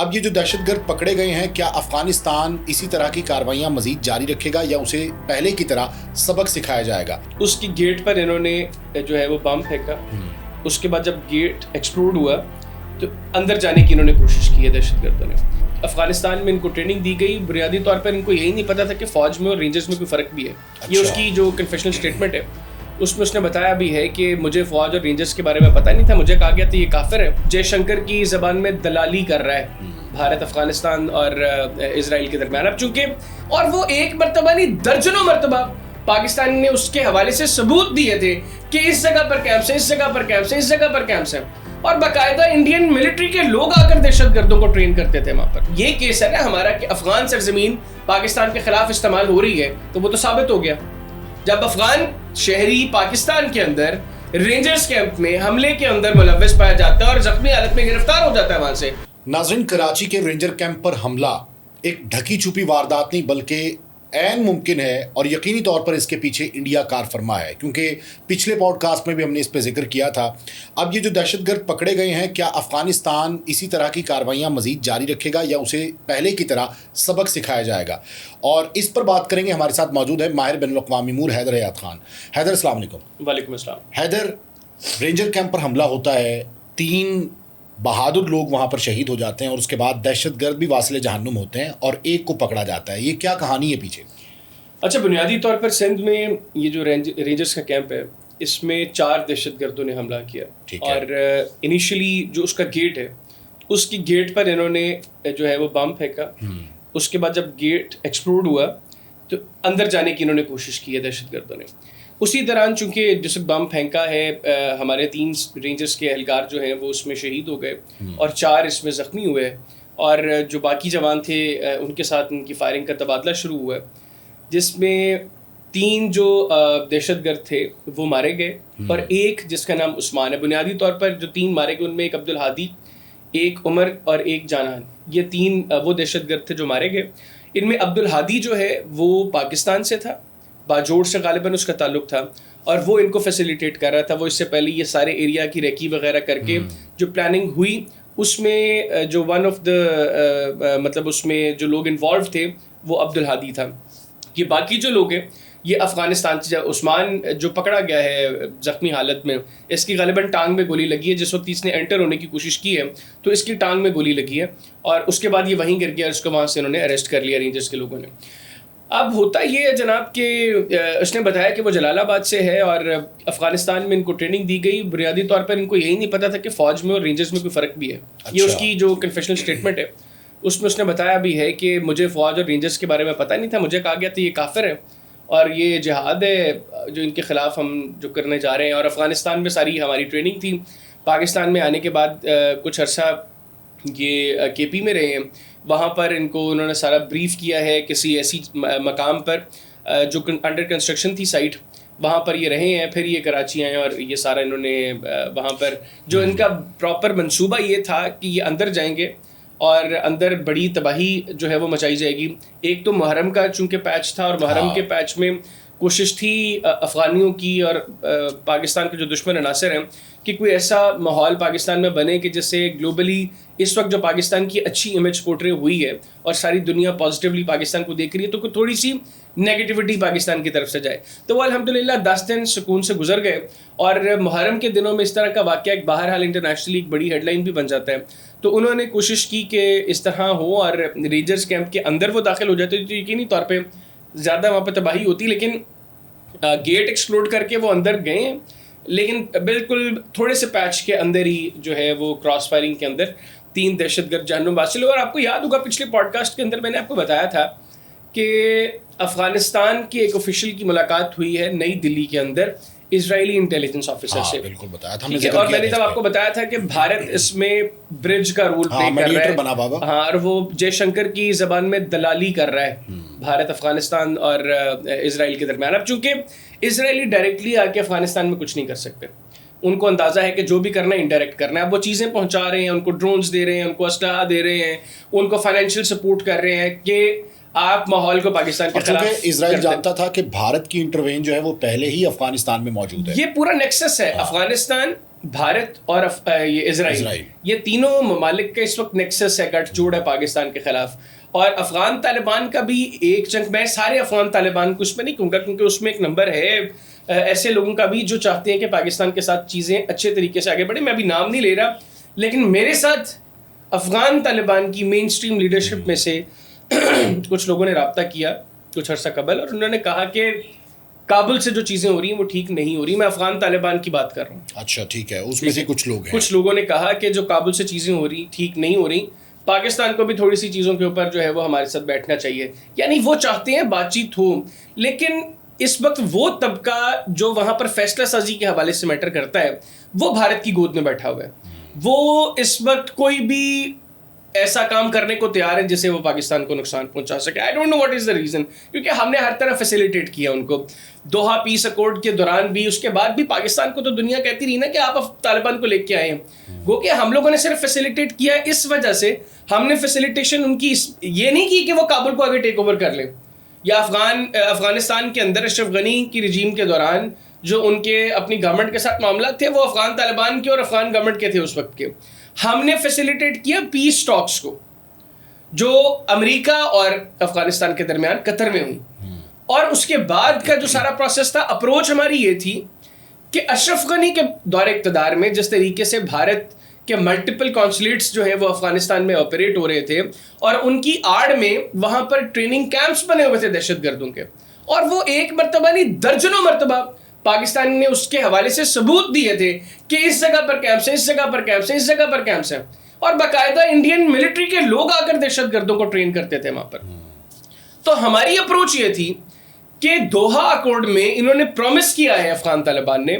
اب یہ جو دہشت گرد پکڑے گئے ہیں، کیا افغانستان اسی طرح کی کارروائیاں مزید جاری رکھے گا یا اسے پہلے کی طرح سبق سکھایا جائے گا؟ اس کی گیٹ پر انہوں نے جو ہے وہ بم پھینکا، اس کے بعد جب گیٹ ایکسپلوڈ ہوا تو اندر جانے کی انہوں نے کوشش کی ہے دہشت گردوں نے۔ افغانستان میں ان کو ٹریننگ دی گئی، بنیادی طور پر ان کو یہی نہیں پتا تھا کہ فوج میں اور رینجرز میں کوئی فرق بھی ہے۔ یہ اس کی جو کنفیشنل اسٹیٹمنٹ ہے اس میں اس نے بتایا بھی ہے کہ مجھے فوج اور رینجرز کے بارے میں پتہ نہیں تھا، مجھے کہا گیا تھا یہ کافر ہے، جے شنکر کی زبان میں دلالی کر رہا ہے بھارت افغانستان اور اسرائیل کے درمیان۔ اب چونکہ اور وہ ایک مرتبہ نہیں درجنوں مرتبہ پاکستان نے اس کے حوالے سے ثبوت دیے تھے کہ اس جگہ پر کیمپس ہیں، اس جگہ پر کیمپس ہیں، اس جگہ پر کیمپس ہیں، اور باقاعدہ انڈین ملٹری کے لوگ آ کر دہشت گردوں کو ٹرین کرتے تھے وہاں پر۔ یہ کیس ہے نا ہمارا کہ افغان سرزمین پاکستان کے خلاف استعمال ہو رہی ہے تو وہ تو ثابت ہو گیا جب افغان شہری پاکستان کے اندر رینجرز کیمپ میں حملے کے اندر ملوث پایا جاتا ہے اور زخمی حالت میں گرفتار ہو جاتا ہے وہاں سے۔ ناظرین، کراچی کے رینجر کیمپ پر حملہ ایک ڈھکی چھپی واردات نہیں بلکہ عین ممکن ہے، اور یقینی طور پر اس کے پیچھے انڈیا کار فرما ہے، کیونکہ پچھلے پوڈ کاسٹ میں بھی ہم نے اس پہ ذکر کیا تھا۔ اب یہ جو دہشت گرد پکڑے گئے ہیں، کیا افغانستان اسی طرح کی کارروائیاں مزید جاری رکھے گا یا اسے پہلے کی طرح سبق سکھایا جائے گا؟ اور اس پر بات کریں گے۔ ہمارے ساتھ موجود ہے ماہر بین الاقوامی امور حیدر حیات خان۔ حیدر، السلام علیکم۔ وعلیکم السلام۔ حیدر، رینجر کیمپ پر حملہ ہوتا ہے، 3 بہادر لوگ وہاں پر شہید ہو جاتے ہیں، اور اس کے بعد دہشت گرد بھی واصل جہنم ہوتے ہیں اور ایک کو پکڑا جاتا ہے، یہ کیا کہانی ہے پیچھے؟ اچھا، بنیادی طور پر سندھ میں یہ جو رینجرز کا کیمپ ہے اس میں 4 دہشت گردوں نے حملہ کیا، اور انیشلی جو اس کا گیٹ ہے اس کی گیٹ پر انہوں نے جو ہے وہ بم پھینکا، اس کے بعد جب گیٹ ایکسپلوڈ ہوا تو اندر جانے کی انہوں نے کوشش کی ہے دہشت گردوں نے۔ اسی دوران چونکہ جس بم پھینکا ہے ہمارے 3 رینجرز کے اہلکار جو ہیں وہ اس میں شہید ہو گئے اور 4 اس میں زخمی ہوئے، اور جو باقی جوان تھے ان کے ساتھ ان کی فائرنگ کا تبادلہ شروع ہوا، جس میں 3 جو دہشت گرد تھے وہ مارے گئے اور ایک جس کا نام عثمان ہے۔ بنیادی طور پر جو 3 مارے گئے ان میں ایک عبدالہادی، ایک عمر اور ایک جانان، یہ 3 وہ دہشت گرد تھے جو مارے گئے۔ ان میں عبدالہادی جو ہے وہ پاکستان سے تھا، باجوڑ سے غالباً اس کا تعلق تھا، اور وہ ان کو فیسیلیٹیٹ کر رہا تھا۔ وہ اس سے پہلے یہ سارے ایریا کی ریکی وغیرہ کر کے جو پلاننگ ہوئی اس میں جو ون آف دا مطلب اس میں جو لوگ انوالو تھے وہ عبدالہادی تھا۔ یہ باقی جو لوگ ہیں یہ افغانستان سے، عثمان جو پکڑا گیا ہے زخمی حالت میں، اس کی غالباً ٹانگ میں گولی لگی ہے، جس وقت اس نے انٹر ہونے کی کوشش کی ہے تو اس کی ٹانگ میں گولی لگی ہے، اور اس کے بعد یہ وہیں گر گیا، اس کو وہاں سے انہوں نے اریسٹ کر لیا رینجرز کے لوگوں نے۔ اب ہوتا یہ ہے جناب کہ اس نے بتایا کہ وہ جلال آباد سے ہے اور افغانستان میں ان کو ٹریننگ دی گئی، بنیادی طور پر ان کو یہی نہیں پتا تھا کہ فوج میں اور رینجرز میں کوئی فرق بھی ہے۔ یہ اس کی جو کنفیشنل اسٹیٹمنٹ ہے اس میں اس نے بتایا بھی ہے کہ مجھے فوج اور رینجرز کے بارے میں پتہ نہیں تھا، مجھے کہا گیا تھا یہ کافر ہے اور یہ جہاد ہے جو ان کے خلاف ہم جو کرنے جا رہے ہیں، اور افغانستان میں ساری ہماری ٹریننگ تھی۔ پاکستان میں آنے کے بعد کچھ عرصہ یہ کے پی میں رہے ہیں، وہاں پر ان کو انہوں نے سارا بریف کیا ہے کسی ایسی مقام پر جو انڈر کنسٹرکشن تھی سائٹ، وہاں پر یہ رہے ہیں، پھر یہ کراچی آئے اور یہ سارا انہوں نے وہاں پر جو ان کا پراپر منصوبہ یہ تھا کہ یہ اندر جائیں گے اور اندر بڑی تباہی جو ہے وہ مچائی جائے گی۔ ایک تو محرم کا چونکہ پیچ تھا، اور محرم کے پیچ میں کوشش تھی افغانیوں کی اور پاکستان کے جو دشمن عناصر ہیں کہ کوئی ایسا ماحول پاکستان میں بنے کہ جس سے گلوبلی اس وقت جو پاکستان کی اچھی امیج پورٹری ہوئی ہے اور ساری دنیا پازیٹیولی پاکستان کو دیکھ رہی ہے تو کوئی تھوڑی سی نیگیٹیوٹی پاکستان کی طرف سے جائے۔ تو وہ الحمدللہ 10 دن سکون سے گزر گئے، اور محرم کے دنوں میں اس طرح کا واقعہ ایک بہرحال انٹرنیشنلی ایک بڑی ہیڈ لائن بھی بن جاتا ہے۔ تو انہوں نے کوشش کی کہ اس طرح ہو اور رینجرز کیمپ کے اندر وہ داخل ہو جاتے تو یقینی طور پہ زیادہ وہاں پہ تباہی ہوتی، لیکن گیٹ ایکسپلوڈ کر کے وہ اندر گئے ہیں، لیکن بالکل تھوڑے سے پیچ کے اندر ہی جو ہے وہ کراس فائرنگ کے اندر 3 دہشت گرد جہنم حاصل ہوئے۔ اور آپ کو یاد ہوگا پچھلے پوڈ کاسٹ کے اندر میں نے آپ کو بتایا تھا کہ افغانستان کی ایک آفیشیل کی ملاقات ہوئی ہے نئی دلی کے اندر اسرائیلی انٹیلیجنس آفیسر سے، بالکل بتایا تھا، اور میں نے تب آپ کو بتایا تھا کہ بھارت اس میں برج کا رول پلے کر رہا ہے، ہاں، اور وہ جے شنکر کی زبان میں دلالی کر رہا ہے بھارت افغانستان اور اسرائیل کے درمیان۔ اب چونکہ اسرائیلی ڈائریکٹلی آ کے افغانستان میں کچھ نہیں کر سکتے، ان کو اندازہ ہے کہ جو بھی کرنا ہے انڈائریکٹ کرنا ہے۔ اب وہ چیزیں پہنچا رہے ہیں، ان کو ڈرونز دے رہے ہیں، ان کو اسلحہ دے رہے ہیں، ان کو فائنینشیل سپورٹ کر رہے ہیں کہ آپ ماحول کو پاکستان کے خلاف۔ اسرائیل جانتا تھا کہ بھارت کی انٹروین جو ہے وہ پہلے ہی افغانستان میں موجود ہے، یہ پورا نیکسس ہے۔ افغانستان بھارت اور یہ اسرائیل، یہ تینوں ممالک کا اس وقت نیکسس ہے، گٹھ جوڑ ہے پاکستان کے خلاف. اور افغان طالبان کا بھی ایک چنک، میں سارے افغان طالبان کو اس میں نہیں کہوں گا کیونکہ اس میں ایک نمبر ہے ایسے لوگوں کا بھی جو چاہتے ہیں کہ پاکستان کے ساتھ چیزیں اچھے طریقے سے آگے بڑھیں. میں ابھی نام نہیں لے رہا، لیکن میرے ساتھ افغان طالبان کی مین اسٹریم لیڈرشپ میں سے کچھ لوگوں نے رابطہ کیا کچھ عرصہ قبل، اور انہوں نے کہا کہ کابل سے جو چیزیں ہو رہی ہیں وہ ٹھیک نہیں ہو رہی. میں افغان طالبان کی بات کر رہا ہوں. اچھا ٹھیک ہے، اس میں سے کچھ لوگ ہیں، کچھ لوگوں نے کہا کہ جو کابل سے چیزیں ہو رہی ٹھیک نہیں ہو رہی، پاکستان کو بھی تھوڑی سی چیزوں کے اوپر جو ہے وہ ہمارے ساتھ بیٹھنا چاہیے. یعنی وہ چاہتے ہیں بات چیت ہو، لیکن اس وقت وہ طبقہ جو وہاں پر فیصلہ سازی کے حوالے سے میٹر کرتا ہے وہ بھارت کی گود میں بیٹھا ہوا ہے. وہ اس وقت کوئی بھی ایسا کام کرنے کو تیار ہے جسے وہ پاکستان کو نقصان پہنچا سکے. I don't know what is the reason, کیونکہ ہم نے ہر طرح فیسیلیٹیٹ کیا ان کو. دوحہ پیس اکارڈ کے دوران بھی، اس کے بعد بھی پاکستان کو تو دنیا کہتی رہی نا کہ آپ طالبان کو لے کے آئے ہیں. گو کہ ہم لوگوں نے صرف فیسیلیٹیٹ کیا اس وجہ سے، ہم نے فیسیلیٹیشن ان کی یہ نہیں کی کہ وہ کابل کو آگے ٹیک اوور کر لیں. یا افغانستان کے اندر اشرف غنی کی رجیم کے دوران جو ان کے اپنی گورنمنٹ کے ساتھ معاملات تھے وہ افغان طالبان کے اور افغان گورنمنٹ کے تھے اس وقت کے. ہم نے فیسیلیٹیٹ کیا پیس ٹاکس کو جو امریکہ اور افغانستان کے درمیان قطر میں ہوئی. اور اس کے بعد کا جو سارا پروسیس تھا، اپروچ ہماری یہ تھی کہ اشرف غنی کے دور اقتدار میں جس طریقے سے بھارت کہ ملٹیپل کانسولیٹس جو ہے وہ افغانستان میں آپریٹ ہو رہے تھے، اور ان کی آڑ میں وہاں پر ٹریننگ کیمپس بنے ہوئے تھے دہشت گردوں کے، اور وہ ایک مرتبہ نہیں درجنوں مرتبہ پاکستان نے اس کے حوالے سے ثبوت دیے تھے کہ اس جگہ پر کیمپس ہیں، اس جگہ پر کیمپس ہیں، اس جگہ پر کیمپس ہیں. اور باقاعدہ انڈین ملٹری کے لوگ آ کر دہشت گردوں کو ٹرین کرتے تھے وہاں پر. تو ہماری اپروچ یہ تھی کہ دوحہ اکارڈ میں انہوں نے پرومس کیا ہے افغان طالبان نے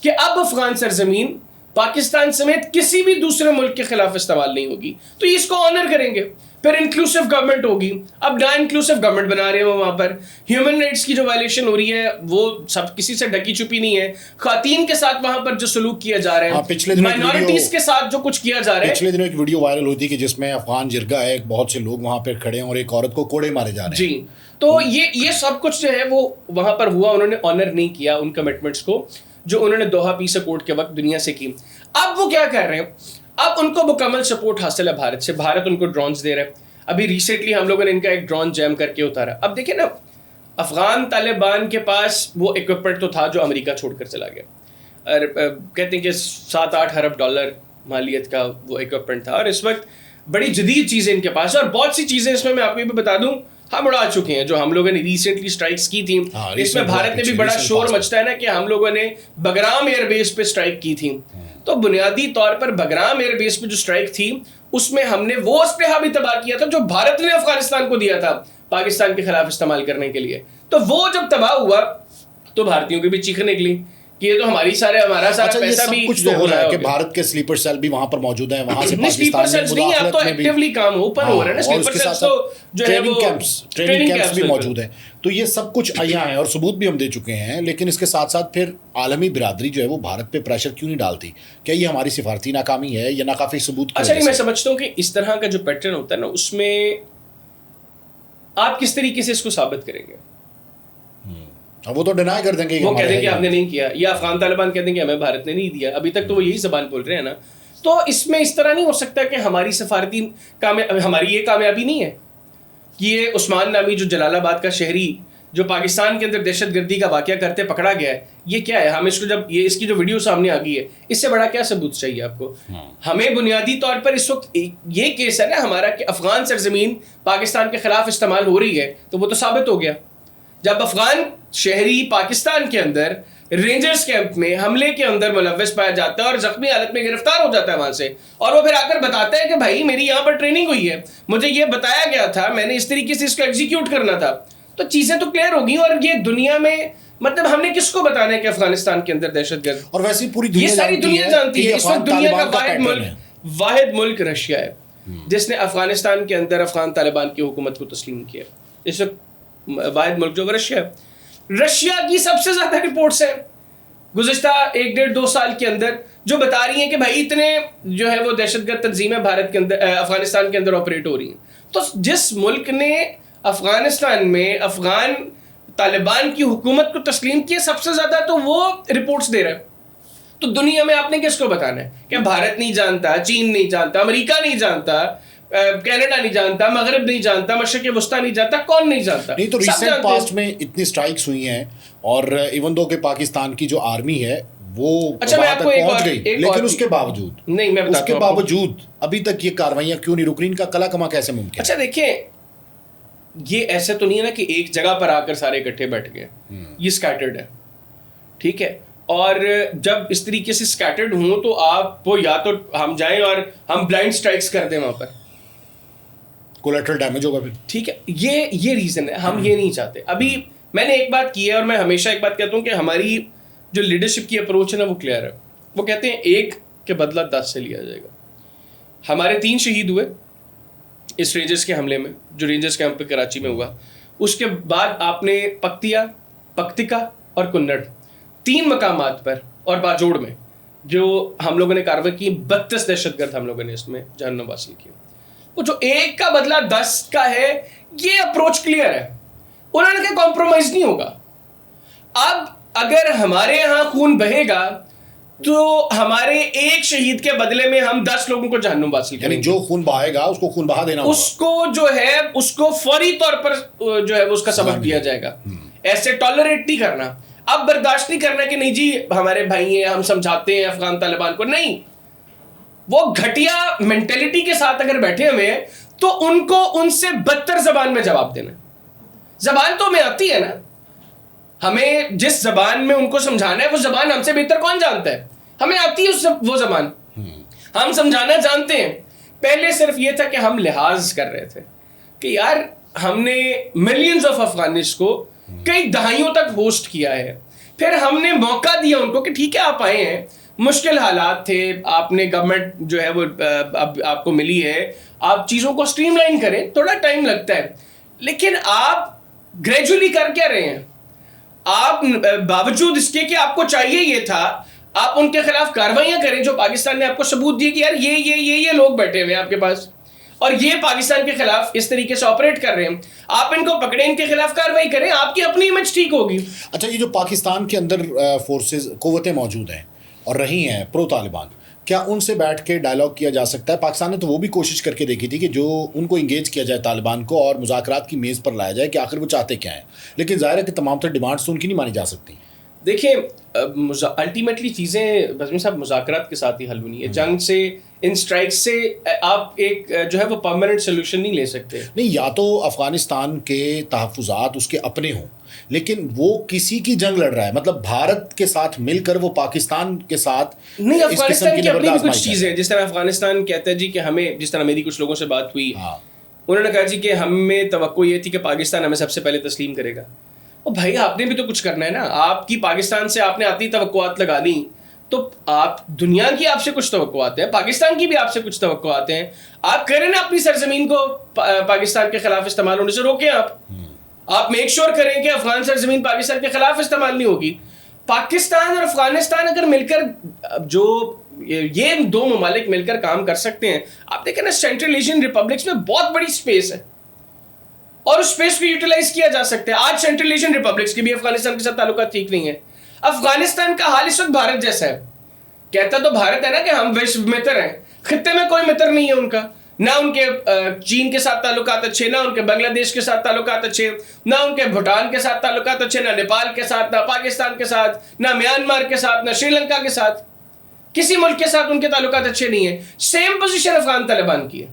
کہ اب افغان سرزمین پاکستان سمیت کسی بھی دوسرے ملک کے خلاف استعمال نہیں ہوگی. تو اس کو آنر کریں گے. پھر انکلوسیو گورنمنٹ ہوگی. اب نا انکلوسیو گورنمنٹ بنا رہے ہیں وہاں پر. ہیومن رائٹس کی جو وائلیشن ہو رہی ہے وہ سب کسی سے ڈھکی چھپی نہیں ہے. خواتین کے ساتھ وہاں پر جو سلوک کیا جا رہا ہے، مائنورٹیز کے ساتھ جو کچھ کیا جا رہا ہے. پچھلے دنوں ایک ویڈیو وائرل ہوئی تھی کہ جس میں افغان جرگہ ہے، بہت سے لوگ وہاں پہ کھڑے ہیں اور ایک عورت کو کوڑے مارے جا رہے ہیں. جی، تو یہ سب کچھ جو ہے وہ وہاں پر ہوا. انہوں نے آنر نہیں کیا ان کمٹمنٹس کو جو انہوں نے دوحہ پیس اکارڈ کے وقت دنیا سے کی. اب وہ کیا کر رہے ہیں؟ اب ان کو مکمل سپورٹ حاصل ہے بھارت سے. بھارت ان کو ڈرونز دے رہا ہے. ابھی ریسنٹلی ہم لوگوں نے ان کا ایک ڈرون جیم کر کے اتارا. اب دیکھیں نا، افغان طالبان کے پاس وہ اکوپمنٹ تو تھا جو امریکہ چھوڑ کر چلا گیا، اور کہتے ہیں کہ 7-8 ارب ڈالر مالیت کا وہ اکوپمنٹ تھا. اور اس وقت بڑی جدید چیزیں ان کے پاس ہیں، اور بہت سی چیزیں اس میں آپ کو بھی بتا دوں ہم اڑا چکے ہیں جو ہم لوگوں نے ریسنٹلی اسٹرائکس کی تھیں. اس میں بھارت نے بھی بڑا شور مچتا ہے نا کہ ہم لوگوں نے بگرام ایئر بیس پہ اسٹرائک کی تھی. تو بنیادی طور پر بگرام ایئر بیس پہ جو اسٹرائک تھی اس میں ہم نے وہ اسلحہ بھی تباہ کیا تھا جو بھارت نے افغانستان کو دیا تھا پاکستان کے خلاف استعمال کرنے کے لیے. تو وہ جب تباہ ہوا تو بھارتیوں کی بھی چیخیں نکلی کہ یہ تو ہمارا سارا پیسہ بھی کچھ تو ہو رہا ہے کہ بھارت کے سلیپر سیل بھی وہاں پر موجود ہیں، وہاں سے پاکستان میں مداخلت میں بھی ایکٹیولی کام اوپن ہو رہا ہے نا. سلیپر سیلز تو جو ہے وہ ٹریننگ کیمپس بھی موجود ہیں. تو یہ سب کچھ آیا ہے اور ثبوت بھی ہم دے چکے ہیں. لیکن اس کے ساتھ ساتھ پھر عالمی برادری جو ہے وہ بھارت پہ پریشر کیوں نہیں ڈالتی؟ کیا یہ ہماری سفارتی ناکامی ہے یا ناکافی ثبوت؟ اچھا، میں سمجھتا ہوں کہ اس طرح کا جو پیٹرن ہوتا ہے نا، اس میں آپ کس طریقے سے اس کو ثابت کریں گے؟ وہ تو ڈینائی کر دیں گے، وہ کہہ دیں کہ آپ نے نہیں کیا، یا افغان طالبان کہہ دیں کہ ہمیں بھارت نے نہیں دیا. ابھی تک تو وہ یہی زبان بول رہے ہیں نا. تو اس میں اس طرح نہیں ہو سکتا کہ ہماری سفارتی ہماری یہ کامیابی نہیں ہے کہ یہ عثمان نامی جو جلال آباد کا شہری جو پاکستان کے اندر دہشت گردی کا واقعہ کرتے پکڑا گیا ہے، یہ کیا ہے؟ ہم اس کو جب اس کی جو ویڈیو سامنے آ گئی ہے، اس سے بڑا کیا ثبوت چاہیے آپ کو؟ ہمیں بنیادی طور پر اس وقت یہ کیس ہے نا ہمارا کہ افغان سرزمین پاکستان کے خلاف استعمال ہو رہی ہے، تو وہ تو ثابت ہو گیا جب افغان شہری پاکستان کے اندر رینجرز کیمپ میں حملے کے اندر ملوث پایا جاتا ہے اور زخمی حالت میں گرفتار ہو جاتا ہے وہاں سے، اور وہ پھر آ کر بتاتا ہے کہ بھائی میری یہاں پر ٹریننگ ہوئی ہے، مجھے یہ بتایا گیا تھا، میں نے اس طریقے سے اس کو ایگزیکیوٹ کرنا تھا. تو چیزیں تو کلیئر ہوگی. اور یہ دنیا میں مطلب ہم نے کس کو بتانا ہے کہ افغانستان کے اندر دہشت گرد، اور ویسے پوری یہ ساری دنیا جانتی ہے. اس وقت دنیا کا واحد ملک رشیا ہے جس نے افغانستان کے اندر افغان طالبان کی حکومت کو تسلیم کیا. اس وقت واحد ملک جو رشیا ہے. رشیا کی سب سے زیادہ رپورٹس ہیں گزشتہ 1-1.5-2 سال کے اندر جو بتا رہی ہیں کہ بھائی اتنے جو ہے وہ دہشت گرد تنظیمیں بھارت کے اندر افغانستان کے اندر آپریٹ ہو رہی ہیں. تو جس ملک نے افغانستان میں افغان طالبان کی حکومت کو تسلیم کیا سب سے زیادہ تو وہ رپورٹس دے رہا ہے. تو دنیا میں آپ نے کس کو بتانا ہے کہ بھارت نہیں جانتا, چین نہیں جانتا, امریکہ نہیں جانتا, کینیڈا نہیں جانتا, مغرب نہیں جانتا, مشرق وسطیٰ نہیں جانتا, کون نہیں جانتا؟ نہیں تو ریسنٹ پاسٹ میں اتنی اسٹرائکس ہوئی ہیں اور ایون دو کہ پاکستان کی جو آرمی ہے وہ وہاں تک پہنچ گئی, لیکن اس کے باوجود نہیں, میں اس کے باوجود ابھی تک یہ کاروائیاں کیوں نہیں رک رہی؟ ان کا کلا کما کیسے ممکن؟ اچھا دیکھیں, یہ ایسے تو نہیں ہے نا کہ ایک جگہ پر آ کر سارے اکٹھے بیٹھ گئے, یہ اسکیٹرڈ ہے, ٹھیک ہے. اور جب اس طریقے سے اسکیٹرڈ ہوں تو آپ وہ یا تو ہم جائیں اور ہم بلائنڈ اسٹرائکس کر دیں وہاں پر, کولیٹرل ڈیمیج ہوگا پھر, ٹھیک ہے. یہ ریزن ہے, ہم یہ نہیں چاہتے. ابھی میں نے ایک بات کی ہے اور میں ہمیشہ ایک بات کہتا ہوں کہ ہماری جو لیڈرشپ کی اپروچ ہے نا وہ کلیئر ہے. وہ کہتے ہیں ایک کے بدلہ 10 سے لیا جائے گا. ہمارے 3 شہید ہوئے اس رینجرز کے حملے میں جو رینجرز کیمپ پہ کراچی میں ہوا. اس کے بعد آپ نے پکتیا, پکتیکا اور کنڑ 3 مقامات پر اور باجوڑ میں جو ہم لوگوں نے کارروائی کی, 32 دہشت گرد ہم لوگوں نے اس میں جہنم حاصل کی. وہ جو ایک کا بدلہ 10 کا ہے, یہ اپروچ کلیئر ہے. انہوں نے کہا کمپرومائز نہیں ہوگا. اب اگر ہمارے یہاں خون بہے گا تو ہمارے ایک شہید کے بدلے میں ہم 10 لوگوں کو جہنم حاصل کریں گے. یعنی جو خون بہائے گا اس کو خون بہا دینا ہوگا, اس کو جو ہے اس کو فوری طور پر جو ہے اس کا سبق دیا جائے گا. ایسے ٹالریٹ نہیں کرنا, اب برداشت نہیں کرنا کہ نہیں جی ہمارے بھائی ہیں, ہم سمجھاتے ہیں افغان طالبان کو. نہیں, وہ گھٹیا مینٹلٹی کے ساتھ اگر بیٹھے ہوئے ہیں تو ان کو ان سے بدتر زبان میں جواب دینا. زبان تو ہمیں آتی ہے نا, ہمیں جس زبان میں ان کو سمجھانا ہے وہ زبان ہم سے بہتر کون جانتا ہے؟ ہمیں آتی ہے وہ زبان, ہم سمجھانا جانتے ہیں. پہلے صرف یہ تھا کہ ہم لحاظ کر رہے تھے کہ یار ہم نے ملینز آف افغانس کو کئی دہائیوں تک ہوسٹ کیا ہے. پھر ہم نے موقع دیا ان کو کہ ٹھیک ہے آپ آئے ہیں, مشکل حالات تھے, آپ نے گورنمنٹ جو ہے وہ اب آپ کو ملی ہے, آپ چیزوں کو اسٹریم لائن کریں, تھوڑا ٹائم لگتا ہے, لیکن آپ گریجولی کر کیا رہے ہیں؟ آپ باوجود اس کے کہ آپ کو چاہیے یہ تھا, آپ ان کے خلاف کاروائیاں کریں جو پاکستان نے آپ کو ثبوت دیے کہ یار یہ لوگ بیٹھے ہوئے ہیں آپ کے پاس اور یہ پاکستان کے خلاف اس طریقے سے آپریٹ کر رہے ہیں, آپ ان کو پکڑیں, ان کے خلاف کاروائی کریں, آپ کی اپنی امیج ٹھیک ہوگی. اچھا, یہ جو پاکستان کے اندر فورسز قوتیں موجود ہیں اور رہی ہیں پرو طالبان, کیا ان سے بیٹھ کے ڈائلاگ کیا جا سکتا ہے؟ پاکستان نے تو وہ بھی کوشش کر کے دیکھی تھی کہ جو ان کو انگیج کیا جائے طالبان کو اور مذاکرات کی میز پر لایا جائے کہ آخر وہ چاہتے کیا ہیں, لیکن ظاہر ہے کہ تمام تر ڈیمانڈس تو ان کی نہیں مانی جا سکتی. دیکھیں الٹیمیٹلی چیزیں بزمی صاحب مذاکرات کے ساتھ ہی حل ہونی ہے. جنگ سے, ان اسٹرائک سے آپ ایک جو ہے وہ پرماننٹ سولوشن نہیں لے سکتے. نہیں, یا تو افغانستان کے تحفظات اس کے اپنے ہوں, لیکن وہ کسی کی جنگ لڑ رہا ہے, مطلب بھارت کے ساتھ مل کر وہ پاکستان کے ساتھ نہیں. افغانستان کی اپنی بھی کچھ چیزیں, جس طرح افغانستان کہتا ہے جی کہ ہمیں, جس طرح میری کچھ لوگوں سے بات ہوئی, انہوں نے کہا جی کہ ہمیں توقع یہ تھی کہ پاکستان ہمیں سب سے پہلے تسلیم کرے گا. اور بھائی آپ نے بھی تو کچھ کرنا ہے نا, آپ کی پاکستان سے آپ نے آتی توقعات لگا لی تو آپ دنیا کی آپ سے کچھ توقعات ہیں, پاکستان کی بھی آپ سے کچھ توقعات ہیں. آپ کریں نا اپنی سرزمین کو پاکستان کے خلاف استعمال ہونے سے روکیں. آپ میک شور کریں کہ افغان سرزمین پاکستان کے خلاف استعمال نہیں ہوگی. پاکستان اور افغانستان اگر مل کر, جو یہ 2 ممالک مل کر کام کر سکتے ہیں, آپ دیکھیں نا سینٹرل ایشین ریپبلکس میں بہت بڑی اسپیس ہے اور اس اسپیس کو یوٹیلائز کیا جا سکتا ہے. آج سینٹرل ایشین ریپبلکس کے بھی افغانستان کے ساتھ تعلقات ٹھیک نہیں ہیں. افغانستان کا حال اس وقت بھارت جیسا ہے. کہتا تو بھارت ہے نا کہ ہم وشو متر ہیں, خطے میں کوئی متر نہیں ہے ان کا, نہ ان کے چین کے ساتھ تعلقات اچھے, نہ ان کے بنگلہ دیش کے ساتھ تعلقات اچھے, نہ ان کے بھوٹان کے ساتھ تعلقات اچھے, نہ نیپال کے ساتھ, نہ پاکستان کے ساتھ, نہ میانمار کے ساتھ, نہ سری لنکا کے ساتھ. کسی ملک کے ساتھ ان کے تعلقات اچھے نہیں ہیں. سیم پوزیشن افغان طالبان کی ہے,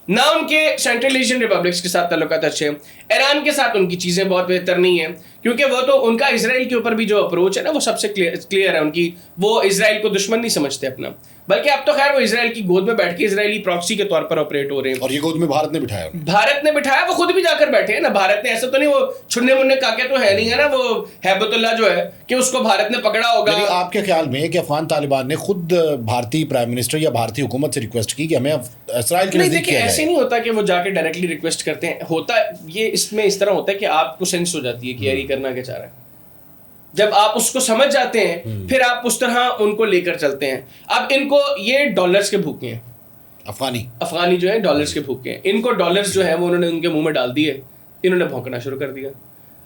نہ ان کے سینٹرل ایشین ریپبلکس کے ساتھ تعلقات اچھے ہیں. ایران کے ساتھ ان کی چیزیں بہت بہتر نہیں ہیں, کیونکہ وہ تو ان کا اسرائیل کے اوپر بھی جو اپروچ ہے نا وہ سب سے کلیئر ہے ان کی. وہ اسرائیل کو دشمن نہیں سمجھتے اپنا, بلکہ اب تو خیر وہ اسرائیل کی گود میں بیٹھ کے اسرائیلی پراکسی کے طور پر آپریٹ ہو رہے ہیں. اور یہ گود میں بھارت نے بٹھایا, بھارت نے بٹھایا, وہ خود بھی جا کر بیٹھے ہیں نا. بھارت نے ایسا تو نہیں وہ چھننے مننے کاکے تو ہے نہیں ہے نا, وہ ہیبت اللہ جو ہے کہ اس کو بھارت نے پکڑا ہوگا. یعنی آپ کے خیال میں کہ افغان طالبان نے خود بھارتی پرائم منسٹر یا بھارتی حکومت سے ریکویسٹ کی کہ ہمیں اسرائیل کے نزدیک کیا جائے؟ ایسے نہیں ہوتا کہ وہ جا کے ڈائریکٹلی ریکویسٹ کرتے ہیں. ہوتا یہ اس میں اس طرح ہوتا ہے کہ آپ کو سینس ہو جاتی ہے کہ یار یہ کرنا کیا چاہ رہا ہے. جب آپ اس کو سمجھ جاتے ہیں پھر آپ اس طرح ان کو لے کر چلتے ہیں. اب ان کو یہ ڈالرز کے بھوکے ہیں, افغانی جو ہے ڈالرز کے بھوکے ہیں. ان کو ڈالرز جو ہے وہ انہوں نے ان کے منہ میں ڈال دیے, انہوں نے بھونکنا شروع کر دیا.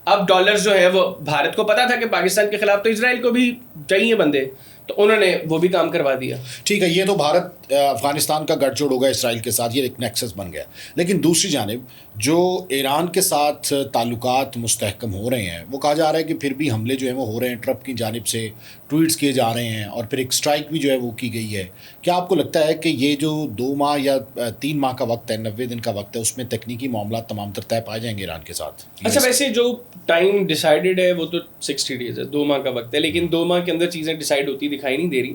اب ڈالرز جو ہے وہ بھارت کو پتا تھا کہ پاکستان کے خلاف تو اسرائیل کو بھی چاہیے بندے, تو انہوں نے وہ بھی کام کروا دیا. ٹھیک ہے, یہ تو بھارت افغانستان کا گٹھ جوڑ ہوگا اسرائیل کے ساتھ, یہ ایک نیکسس بن گیا. لیکن دوسری جانب جو ایران کے ساتھ تعلقات مستحکم ہو رہے ہیں, وہ کہا جا رہا ہے کہ پھر بھی حملے جو ہیں وہ ہو رہے ہیں, ٹرمپ کی جانب سے ٹویٹس کیے جا رہے ہیں, اور پھر ایک اسٹرائک بھی جو ہے وہ کی گئی ہے. کیا آپ کو لگتا ہے کہ یہ جو 2 ماہ یا 3 ماہ کا وقت ہے, 90 دن کا وقت ہے, اس میں تکنیکی معاملات تمام تر طے پائے جائیں گے ایران کے ساتھ؟ اچھا, ویسے جو ٹائم ڈیسائیڈڈ ہے وہ تو 60 ڈیز ہے, 2 ماہ کا وقت ہے, لیکن 2 ماہ کے اندر چیزیں ڈیسائیڈ ہوتی دکھائی نہیں دے رہی.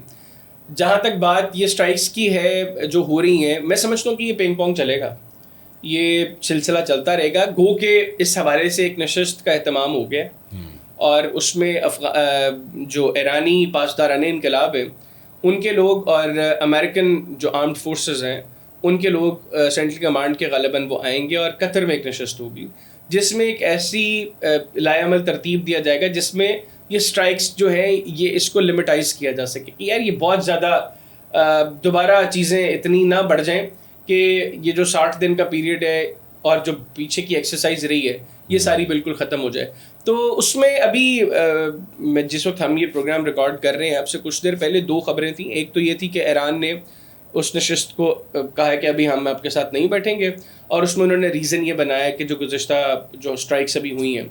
جہاں تک بات یہ اسٹرائکس کی ہے جو ہو رہی ہیں, میں سمجھتا ہوں کہ یہ پینگ پونگ چلے گا, یہ سلسلہ چلتا رہے گا. گو کہ اس حوالے سے ایک نشست کا اہتمام ہو گیا, اور اس میں جو ایرانی پاسداران انقلاب ہیں ان کے لوگ اور امریکن جو آرمڈ فورسز ہیں ان کے لوگ سینٹرل کمانڈ کے غالباً وہ آئیں گے, اور قطر میں ایک نشست ہوگی جس میں ایک ایسی لائے عمل ترتیب دیا جائے گا جس میں یہ اسٹرائکس جو ہیں یہ اس کو لمٹائز کیا جا سکے کہ یار یہ بہت زیادہ دوبارہ چیزیں اتنی نہ بڑھ جائیں کہ یہ جو 60 دن کا پیریڈ ہے اور جو پیچھے کی ایکسرسائز رہی ہے یہ ساری بالکل ختم ہو جائے. تو اس میں ابھی جس وقت ہم یہ پروگرام ریکارڈ کر رہے ہیں اب سے کچھ دیر پہلے 2 خبریں تھیں. ایک تو یہ تھی کہ ایران نے اس نشست کو کہا ہے کہ ابھی ہم آپ کے ساتھ نہیں بیٹھیں گے, اور اس میں انہوں نے ریزن یہ بنایا کہ جو گزشتہ جو اسٹرائکس ابھی ہوئی ہیں,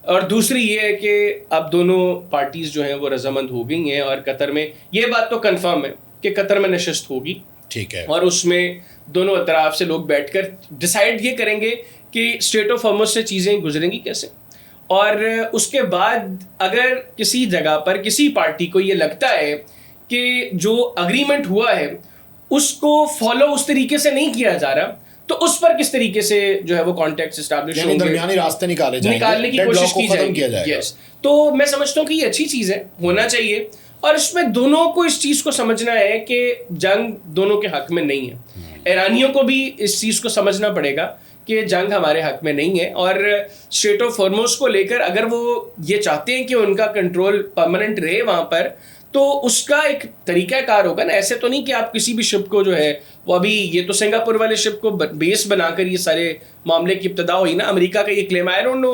اور دوسری یہ ہے کہ اب دونوں پارٹیز جو ہیں وہ رضامند ہو گئی ہیں, اور قطر میں یہ بات تو کنفرم ہے کہ قطر میں نشست ہوگی. ٹھیک ہے, اور اس میں دونوں اطراف سے لوگ بیٹھ کر ڈیسائیڈ یہ کریں گے کہ اسٹریٹ آف ہارمز سے چیزیں گزریں گی کیسے, اور اس کے بعد اگر کسی جگہ پر کسی پارٹی کو یہ لگتا ہے کہ جو اگریمنٹ ہوا ہے اس کو فالو اس طریقے سے نہیں کیا جا رہا, تو اس پر کس طریقے سے جو ہے وہ کانٹیکٹس اسٹیبلش ہوں گے, درمیانی راستے نکالنے کی کوشش کی جائے گی. تو میں سمجھتا ہوں کہ یہ اچھی چیز ہے, ہونا چاہیے, اور اس میں دونوں کو اس چیز کو سمجھنا ہے کہ جنگ دونوں کے حق میں نہیں ہے. ایرانیوں کو بھی اس چیز کو سمجھنا پڑے گا کہ جنگ ہمارے حق میں نہیں ہے, اور اسٹریٹ آف ہارمز کو لے کر اگر وہ یہ چاہتے ہیں کہ ان کا کنٹرول پرماننٹ رہے وہاں پر, تو اس کا ایک طریقہ کار ہوگا نا. ایسے تو نہیں کہ آپ کسی بھی شپ کو جو ہے وہ ابھی یہ تو سنگاپور والے شپ کو بیس بنا کر یہ سارے معاملے کی ابتدا ہوئی نا. امریکہ کا یہ کلیم, آئی ڈونٹ نو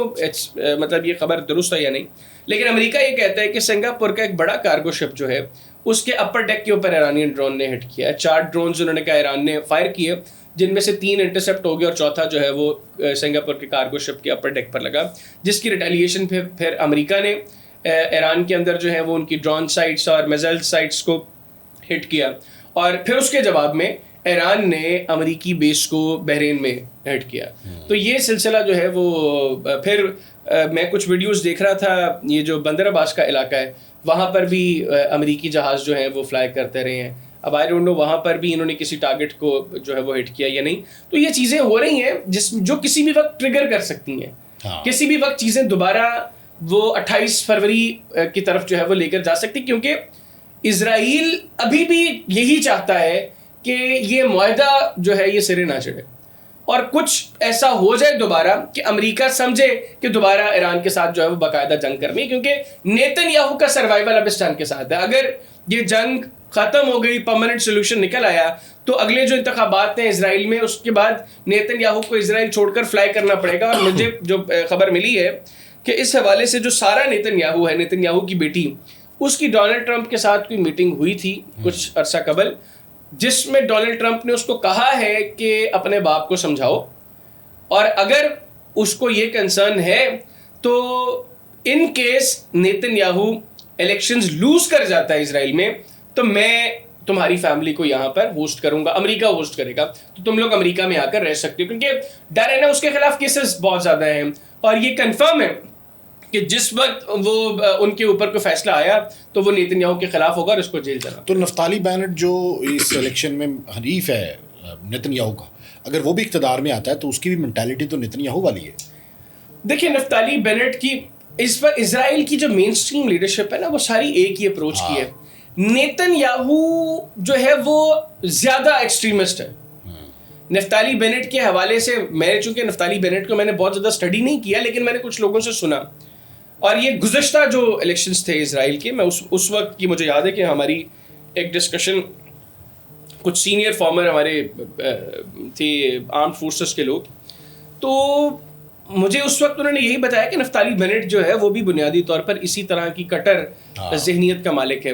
مطلب یہ خبر درست ہے یا نہیں, لیکن امریکہ یہ کہتا ہے کہ سنگاپور کا ایک بڑا کارگو شپ جو ہے اس کے اپر ڈیک کے اوپر ایرانین ڈرون نے ہٹ کیا. 4 ڈرونز انہوں نے کہا ایران نے فائر کیے, جن میں سے 3 انٹرسیپٹ ہو گئے اور چوتھا جو ہے وہ سنگاپور کے کارگو شپ کے اپر ڈیک پر لگا, جس کی ریٹیلیشن پھر امریکہ نے ایران کے اندر جو ہے وہ ان کی ڈرون سائٹس اور میزائل سائٹس کو ہٹ کیا, اور پھر اس کے جواب میں ایران نے امریکی بیس کو بحرین میں ہٹ کیا. تو یہ سلسلہ جو ہے وہ پھر میں کچھ ویڈیوز دیکھ رہا تھا, یہ جو بندر عباس کا علاقہ ہے وہاں پر بھی امریکی جہاز جو ہیں وہ فلائی کرتے رہے ہیں. اب آئی ڈونٹ نو وہاں پر بھی انہوں نے کسی ٹارگٹ کو جو ہے وہ ہٹ کیا یا نہیں. تو یہ چیزیں ہو رہی ہیں جو کسی بھی وقت ٹریگر کر سکتی ہیں, کسی بھی وقت چیزیں دوبارہ وہ 28 فروری کی طرف جو ہے وہ لے کر جا سکتی, کیونکہ اسرائیل ابھی بھی یہی چاہتا ہے کہ یہ معاہدہ جو ہے یہ سرے نہ چڑھے, اور کچھ ایسا ہو جائے دوبارہ کہ امریکہ سمجھے کہ دوبارہ ایران کے ساتھ جو ہے وہ باقاعدہ جنگ کرنی ہے, کیونکہ نیتن یاہو کا سروائیول اب اس جنگ کے ساتھ ہے. اگر یہ جنگ ختم ہو گئی, پرماننٹ سولوشن نکل آیا, تو اگلے جو انتخابات ہیں اسرائیل میں اس کے بعد نیتن یاہو کو اسرائیل چھوڑ کر فلائی کرنا پڑے گا. اور مجھے جو خبر ملی ہے کہ اس حوالے سے جو سارا نیتن یاہو ہے, نیتن یاہو کی بیٹی, اس کی ڈونلڈ ٹرمپ کے ساتھ کوئی میٹنگ ہوئی تھی کچھ عرصہ قبل, جس میں ڈونلڈ ٹرمپ نے اس کو کہا ہے کہ اپنے باپ کو سمجھاؤ, اور اگر اس کو یہ کنسرن ہے تو in case Netanyahu elections lose کر جاتا ہے اسرائیل میں, تو میں تمہاری فیملی کو یہاں پر ہوسٹ کروں گا, امریکہ ہوسٹ کرے گا, تو تم لوگ امریکہ میں آ کر رہ سکتے ہو, کیونکہ ڈر ہے نا اس کے خلاف کیسز بہت زیادہ ہیں, اور یہ کنفرم ہے کہ جس وقت وہ ان کے اوپر کوئی فیصلہ آیا تو وہ نیتن یاہو کے خلاف ہوگا اور اس کو جیل چلا. تو نفتالی بینٹ جو اس الیکشن میں حریف ہے نیتن یاہو کا, اگر وہ بھی اقتدار میں آتا ہے تو اس کی بھی مینٹیلٹی تو نیتن یاہو والی ہے. دیکھیے نفتالی بینٹ کی اس پر اسرائیل کی جو مین اسٹریم لیڈرشپ ہے نا وہ ساری ایک ہی اپروچ کی ہے. نیتن یاہو جو ہے وہ زیادہ ایکسٹریمسٹ ہے. نفتالی بینٹ کے حوالے سے میں چونکہ نفتالی بینٹ کو میں نے بہت زیادہ اسٹڈی نہیں کیا, لیکن میں نے کچھ لوگوں سے سنا, اور یہ گزشتہ جو الیکشنز تھے اسرائیل کے, میں اس وقت کی مجھے یاد ہے کہ ہماری ایک ڈسکشن کچھ سینئر فارمر ہمارے تھے آرمڈ فورسز کے لوگ, تو مجھے اس وقت انہوں نے یہی بتایا کہ نفتالی بینٹ جو ہے وہ بھی بنیادی طور پر اسی طرح کی کٹر ذہنیت کا مالک ہے.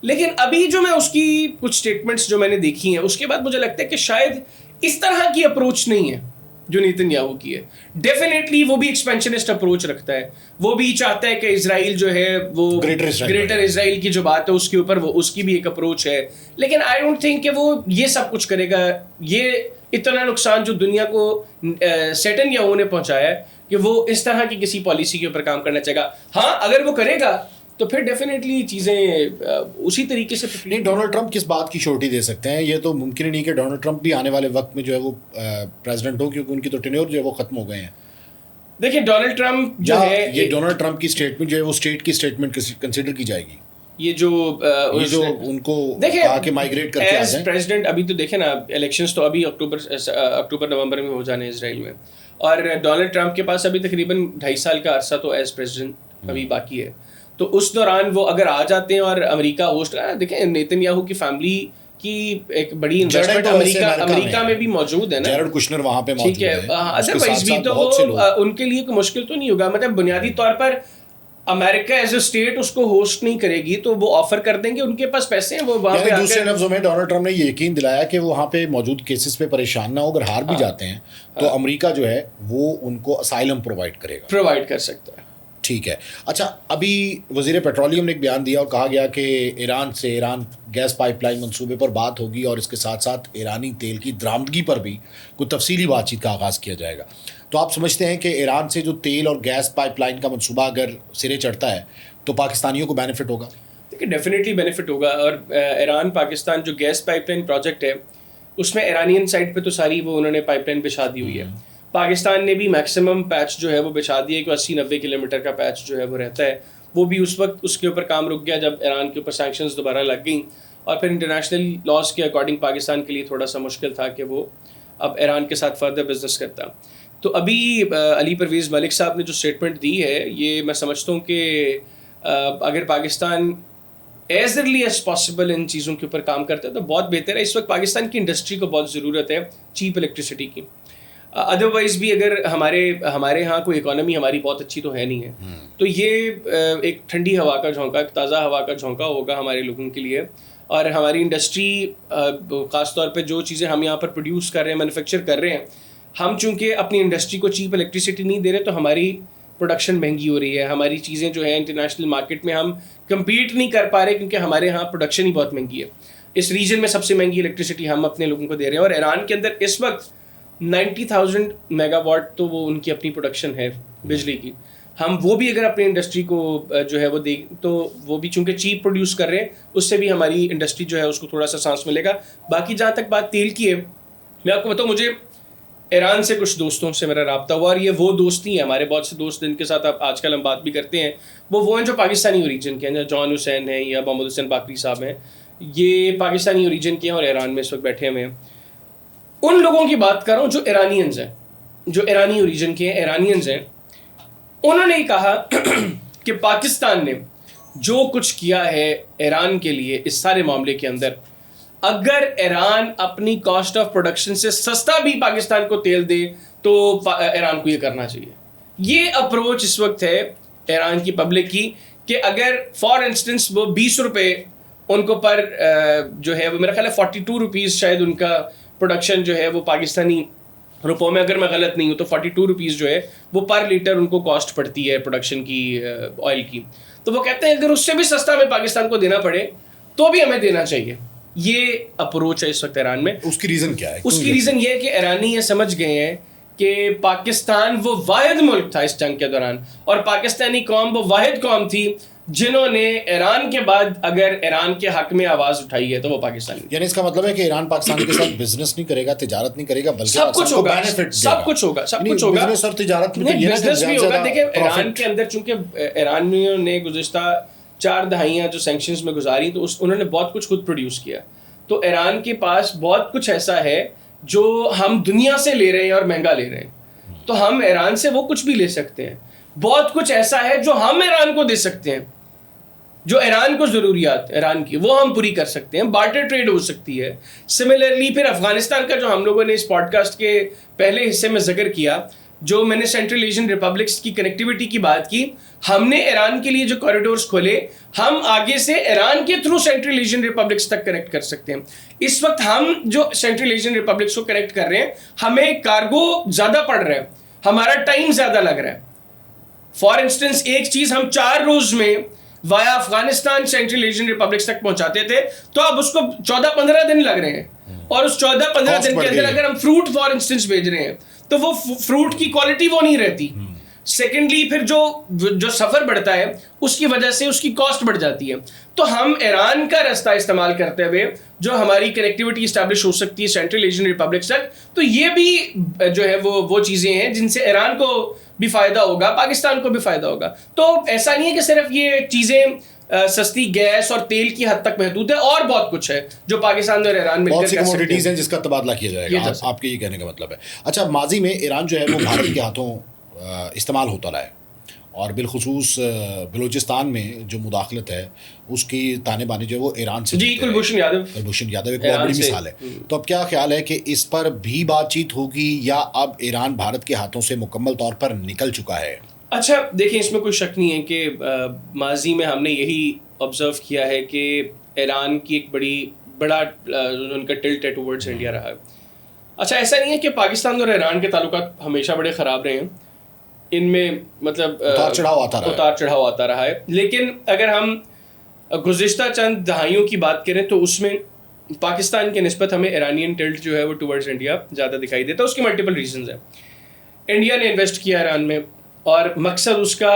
لیکن ابھی جو میں اس کی کچھ اسٹیٹمنٹس جو میں نے دیکھی ہیں اس کے بعد مجھے لگتا ہے کہ شاید اس طرح کی اپروچ نہیں ہے جو نیتن یاہو کی ہے. ڈیفینیٹلی وہ بھی ایکسپینشنسٹ اپروچ رکھتا ہے, وہ بھی چاہتا ہے کہ اسرائیل جو ہے وہ گریٹر اسرائیل کی جو بات ہے اس کے اوپر وہ اس کی بھی ایک اپروچ ہے. لیکن آئی ڈونٹ تھنک کہ وہ یہ سب کچھ کرے گا. یہ اتنا نقصان جو دنیا کو سیٹن یاہو نے پہنچایا ہے کہ وہ اس طرح کی کسی پالیسی کے اوپر کام کرنا چاہے گا. ہاں اگر وہ کرے گا تو پھر ڈیفینیٹلی چیزیں اسی طریقے سے. نہیں, ڈونلڈ ٹرمپ کس بات کی شورٹی دے سکتے ہیں؟ یہ تو ممکن ہی نہیں کہ ڈونلڈ ٹرمپ بھی آنے والے وقت میں جو ہے وہ پریزیڈنٹ ہو, کیونکہ ان کی تو ٹینیور جو ہے وہ ختم ہو گئے ہیں. دیکھیں ڈونلڈ ٹرمپ جو ہے یہ ڈونلڈ ٹرمپ کی اسٹیٹمنٹ جو ہے وہ اسٹیٹ کی اسٹیٹمنٹ کنسیڈر کی جائے گی. یہ جو ان کو کہا کہ مائیگریٹ کر کے آ جائیں پریزیڈنٹ. ابھی تو دیکھیں نا الیکشنز تو ابھی اکتوبر نومبر میں ہو جانے ہیں اسرائیل میں, اور ڈونلڈ ٹرمپ کے پاس ابھی تقریباً 2.5 سال کا عرصہ تو ایز پریزیڈنٹ ابھی باقی ہے. تو اس دوران وہ اگر آ جاتے ہیں اور امریکہ ہوسٹ کرا, دیکھیں نیتن یاہو کی فیملی کی ایک بڑی انویسٹمنٹ امریکہ میں بھی موجود ہے نا, جیرڈ کشنر وہاں پہ موجود ہے. ادروائز بھی تو وہ ان کے لیے کوئی مشکل تو نہیں ہوگا. مطلب بنیادی طور پر امریکہ ایز اے اسٹیٹ اس کو ہوسٹ نہیں کرے گی تو وہ آفر کر دیں گے, ان کے پاس پیسے ہیں, وہ وہاں پہ. دوسرے لفظوں میں ڈونلڈ ٹرمپ نے یہ یقین دلایا کہ وہ وہاں پہ موجود کیسز پہ پریشان نہ ہو, اگر ہار بھی جاتے ہیں تو امریکہ جو ہے وہ ان کو اسائلم پرووائڈ کرے گا, پرووائڈ کر سکتا ہے. ٹھیک ہے. اچھا, ابھی وزیر پیٹرولیم نے ایک بیان دیا اور کہا گیا کہ ایران گیس پائپ لائن منصوبے پر بات ہوگی اور اس کے ساتھ ساتھ ایرانی تیل کی درآمدگی پر بھی کوئی تفصیلی بات چیت کا آغاز کیا جائے گا. تو آپ سمجھتے ہیں کہ ایران سے جو تیل اور گیس پائپ لائن کا منصوبہ اگر سرے چڑھتا ہے تو پاکستانیوں کو بینیفٹ ہوگا؟ دیکھیے ڈیفینیٹلی بینیفٹ ہوگا. اور ایران پاکستان جو گیس پائپ لائن پروجیکٹ ہے اس میں ایرانین سائڈ پہ تو ساری وہ انہوں نے پائپ لائن بچھا دی ہوئی ہے. پاکستان نے بھی میکسیمم پیچ جو ہے وہ بچھا دیا کہ 80-90 کلومیٹر کا پیچ جو ہے وہ رہتا ہے. وہ بھی اس وقت اس کے اوپر کام رک گیا جب ایران کے اوپر سینکشنز دوبارہ لگ گئیں, اور پھر انٹرنیشنل لاز کے اکارڈنگ پاکستان کے لیے تھوڑا سا مشکل تھا کہ وہ اب ایران کے ساتھ فردر بزنس کرتا. تو ابھی علی پرویز ملک صاحب نے جو اسٹیٹمنٹ دی ہے یہ میں سمجھتا ہوں کہ اگر Pakistan as early as possible in چیزوں کے اوپر کام کرتا ہے تو بہت بہتر ہے. اس وقت پاکستان کی انڈسٹری کو بہت ضرورت ہے چیپ الیکٹریسٹی کی. ادروائز بھی اگر ہمارے ہاں کوئی اکانومی ہماری بہت اچھی تو ہے نہیں ہے, تو یہ ایک ٹھنڈی ہوا کا جھونکا, ایک تازہ ہوا کا جھونکا ہوگا ہمارے لوگوں کے لیے. اور ہماری انڈسٹری خاص طور پہ جو چیزیں ہم یہاں پر پروڈیوس کر رہے ہیں, مینوفیکچر کر رہے ہیں, ہم چونکہ اپنی انڈسٹری کو چیپ الیکٹریسٹی نہیں دے رہے تو ہماری پروڈکشن مہنگی ہو رہی ہے. ہماری چیزیں جو ہیں انٹرنیشنل مارکیٹ میں ہم کمپیٹ نہیں کر پا رہے کیونکہ ہمارے ہاں پروڈکشن ہی بہت مہنگی ہے. اس ریجن میں سب سے مہنگی الیکٹریسٹی ہم اپنے لوگوں کو دے رہے ہیں. اور ایران کے اندر اس وقت 90,000 میگا واٹ تو وہ ان کی اپنی پروڈکشن ہے بجلی کی. ہم وہ بھی اگر اپنی انڈسٹری کو جو ہے وہ دے تو وہ بھی چونکہ چیپ پروڈیوس کر رہے ہیں, اس سے بھی ہماری انڈسٹری جو ہے اس کو تھوڑا سا سانس ملے گا. باقی جہاں تک بات تیل کی ہے, میں آپ کو بتاؤں مجھے ایران سے کچھ دوستوں سے میرا رابطہ ہوا, اور یہ وہ دوستی ہیں ہمارے بہت سے دوست جن کے ساتھ آج کل ہم بات بھی کرتے ہیں, وہ ہیں جو پاکستانی اوریجن کے ہیں, جان حسین ہیں یا محمد حسین باقری صاحب ہیں, یہ پاکستانی اوریجن کے ہیں اور ایران میں اس وقت بیٹھے ہوئے ہیں. ان لوگوں کی بات کر رہا ہوں جو ایرانینز ہیں, جو ایرانی اوریجن کے ہیں, ایرانینز ہیں. انہوں نے کہا کہ پاکستان نے جو کچھ کیا ہے ایران کے لیے اس سارے معاملے کے اندر, اگر ایران اپنی کاسٹ آف پروڈکشن سے سستا بھی پاکستان کو تیل دے تو ایران کو یہ کرنا چاہیے. یہ اپروچ اس وقت ہے ایران کی پبلک کی کہ اگر فار انسٹنس وہ 20 روپے ان کو پر جو ہے وہ میرا خیال ہے 42 روپیز شاید ان کا پروڈکشن جو ہے وہ پاکستانی روپوں میں, اگر میں غلط نہیں ہوں تو 42 روپیز جو ہے وہ پر لیٹر ان کو کاسٹ پڑتی ہے پروڈکشن کی آئل کی. تو وہ کہتے ہیں اگر اس سے بھی سستا ہمیں پاکستان کو دینا پڑے تو بھی ہمیں دینا چاہیے. یہ اپروچ ہے اس وقت ایران میں. اس کی ریزن کیا ہے؟ اس کی ریزن یہ ہے کہ ایرانی یہ سمجھ گئے ہیں کہ پاکستان وہ واحد ملک تھا اس جنگ کے دوران, اور پاکستانی قوم وہ واحد قوم تھی جنہوں نے ایران کے بعد اگر ایران کے حق میں آواز اٹھائی ہے تو وہ پاکستانی. یعنی اس کا مطلب ہے کہ ایران پاکستان کے ساتھ بزنس نہیں کرے گا, تجارت نہیں کرے گا, بلکہ سب کچھ ہوگا, سب کچھ ہوگا, سب کچھ ہوگا. بزنس اور تجارت میں بزنس بھی ہوگا. دیکھیں ایران کے اندر چونکہ ایرانیوں نے گزشتہ 4 دہائیاں جو سینکشنز میں گزاری تو انہوں نے بہت کچھ خود پروڈیوس کیا. تو ایران کے پاس بہت کچھ ایسا ہے جو ہم دنیا سے لے رہے ہیں اور مہنگا لے رہے ہیں, تو ہم ایران سے وہ کچھ بھی لے سکتے ہیں. بہت کچھ ایسا ہے جو ہم ایران کو دے سکتے ہیں, جو ایران کو ضروریات ایران کی وہ ہم پوری کر سکتے ہیں. بارٹر ٹریڈ ہو سکتی ہے. سملرلی پھر افغانستان کا جو ہم لوگوں نے اس پوڈ کاسٹ کے پہلے حصے میں ذکر کیا, جو میں نے سینٹرل ایشین ریپبلکس کی کنیکٹیوٹی کی بات کی, ہم نے ایران کے لیے جو کوریڈورز کھولے, ہم آگے سے ایران کے تھرو سینٹرل ایشین ریپبلکس تک کنیکٹ کر سکتے ہیں. اس وقت ہم جو سینٹرل ایشین ریپبلکس کو کنیکٹ کر رہے ہیں, ہمیں کارگو زیادہ پڑ رہا ہے, ہمارا ٹائم زیادہ لگ رہا ہے. فار انسٹنس ایک چیز ہم 4 روز میں وایا افغانستان سینٹرل ایشین ریپبلکس تک پہنچاتے تھے, تو اب اس کو 14-15 دن لگ رہے ہیں, اور اس 14-15 دن کے اندر اگر ہم فروٹ فار انسٹنس بھیج رہے ہیں تو وہ فروٹ کی کوالٹی وہ نہیں رہتی. سیکنڈلی پھر جو سفر بڑھتا ہے اس کی وجہ سے اس کی کاسٹ بڑھ جاتی ہے. تو ہم ایران کا راستہ استعمال کرتے ہوئے جو ہماری کنیکٹیوٹی اسٹیبلش ہو سکتی ہے سینٹرل ایشین ریپبلکس تک, تو یہ بھی جو ہے وہ چیزیں ہیں جن سے ایران کو بھی فائدہ ہوگا, پاکستان کو بھی فائدہ ہوگا. تو ایسا نہیں ہے کہ صرف یہ چیزیں سستی گیس اور تیل کی حد تک محدود ہے, اور بہت کچھ ہے جو پاکستان اور ایران مل کر کر سکتے ہیں. بہت سی کموڈیٹیز ہیں جس کا تبادلہ کیا جائے گا, آپ کے یہ کہنے کا مطلب ہے. اچھا, ماضی میں ایران جو ہے وہ بھارت کے ہاتھوں استعمال ہوتا رہا ہے, اور بالخصوص بلوچستان میں جو مداخلت ہے اس کی تانے بانے جو ہے وہ ایران سے. جی, کلبھوشن یادو ایک بہت بڑی مثال ہے. تو اب کیا خیال ہے کہ اس پر بھی بات چیت ہوگی, یا اب ایران بھارت کے ہاتھوں سے مکمل طور پر نکل چکا ہے؟ اچھا دیکھیں, اس میں کوئی شک نہیں ہے کہ ماضی میں ہم نے یہی آبزرو کیا ہے کہ ایران کی ایک بڑا ان کا ٹلٹ ہے ٹورڈز انڈیا رہا ہے. اچھا, ایسا نہیں ہے کہ پاکستان اور ایران کے تعلقات ہمیشہ بڑے خراب رہے ہیں, ان میں مطلب اتار چڑھاؤ آتا رہا ہے. لیکن اگر ہم گزشتہ چند دہائیوں کی بات کریں تو اس میں پاکستان کے نسبت ہمیں ایرانین ٹلٹ جو ہے وہ ٹورڈز انڈیا زیادہ دکھائی دیتا ہے. اس کی ملٹیپل ریزنز ہیں. انڈیا نے انویسٹ کیا ایران میں, اور مقصد اس کا